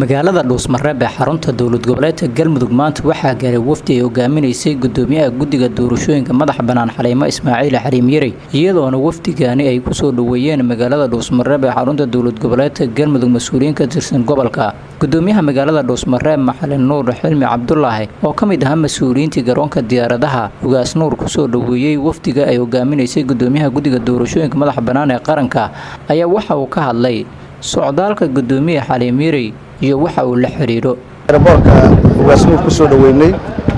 magaalada Dhuusmareeb ee xarunta dowlad goboleedka Galmudug maanta waxaa gaaray wafdi ay hogaaminaysay gudoomiyaha guddiga doorashooyinka madaxa banaan Xaliimo Ismaaciil Xariim Yari iyadoona wafdigaani ay ku soo dhaweeyeen magaalada Dhuusmareeb ee xarunta dowlad goboleedka Galmudug mas'uuliyiin ka tirsan gobolka gudoomiyaha magaalada Dhuusmareeb Maxalin Nuur Xilmi Cabdullaahi oo kamid ah mas'uuliyiinta garoonka diyaaradaha ugaas Nuur ku soo dhaweeyay wafdiga ay hogaaminaysay gudoomiyaha guddiga doorashooyinka madaxa banaan ee qaranka ayaa waxa uu ka hadlay socdaalka gudoomiyaha Xaliim Yari iyo waxa uu la xiriiro airportka ugaas Nuur ku soo dhaweynay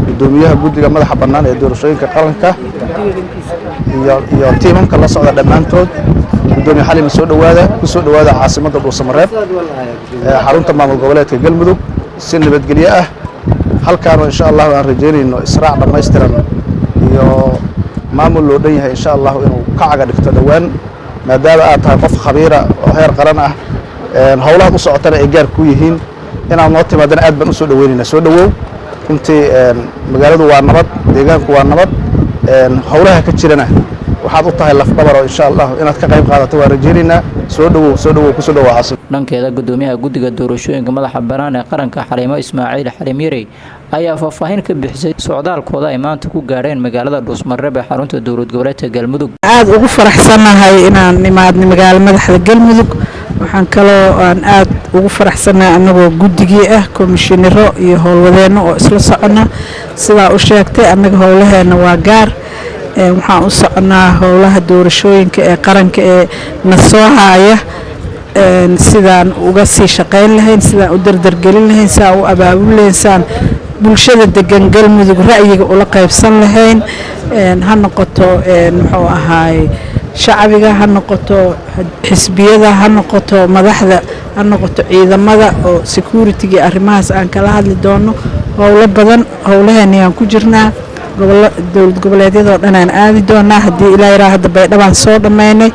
gudoomiyaha guddiga madaxa bannaan ee doorashooyinka qaranka iyo tiimamka la socda dhamaantood gudoomiyaha Xaliim ku soo dhawaada caasimadda Dhuusmareeb ee xarunta maamul goboleedka Galmudug si nabadgelyo ah halkaan insha Allah aan rajeynayno israac dhameystiran iyo maamul loo dhan yahay insha Allah inuu ka caga dhigto dhawaan maadaama aad tahay qof khabiira oo heer qaran ah hawlaha u socotana ay gaar ku yihiin inaan noo timaadana aad baan u soo dhaweynayna soo dhawow intii magaaladu waa nabad deegaanku waa nabad hawlaha ka jirana waxaad u tahay laf dhabar oo insha Allah inaad ka qayb qaadato waan rajeynaynaa soo dhawow ku soo dhawaad caasim dhankeeda gudoomiyaha guddiga doorashooyinka madaxa bannaan ee qaranka Xaliimo Ismaaciil Xariim Yari ayaa faahfaahin ka bixisay socdaalkooda ay maanta ku gaareen magaalada Dhuusmareeb ee xarunta dowlad goboleedka Galmudug aad ugu faraxsanahay inaan nimaadno magaalada madaxda Galmudug waxaan kaloo aan aad ugu faraxsanahay anagoo guddigii ah komishinero iyo howlwadeeno oo isla socona sida u sheegtay anaga howlaheena waa gaar waxaan u soconaa howlaha doorashooyinka ee qaranka ee na soo haaya sidaan uga sii shaqeyn lahayn sidaan u dardargelin lahayn sidaan u abaabul lahayn sidaan bulshada degan Galmudug ra'yiga ula qaybsan lahayn ha noqoto muxuu ahaay shacbiga ha noqoto xisbiyada ha noqoto madaxda ha noqoto ciidamada oo security arrimahaas aan kala hadli doono howlo badan howlaheena aan ku jirnaa dowlad goboleedyada dhan aan aadi doonaa hadii ilaahay raahada baydhawaan soo dhameynay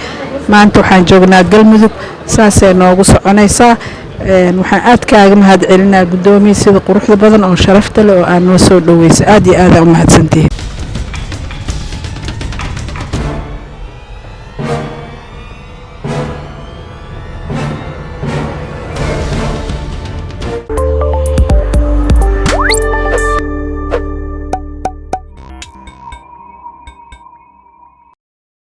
maanta waxaan joognaa Galmudug saasay noogu soconaysaa waxaan aad kaaga mahad celinaa gudoomiye sida quruxda badan oo sharafta leh oo aan noo soo dhaweysay aad iyo aad u mahadsantihiin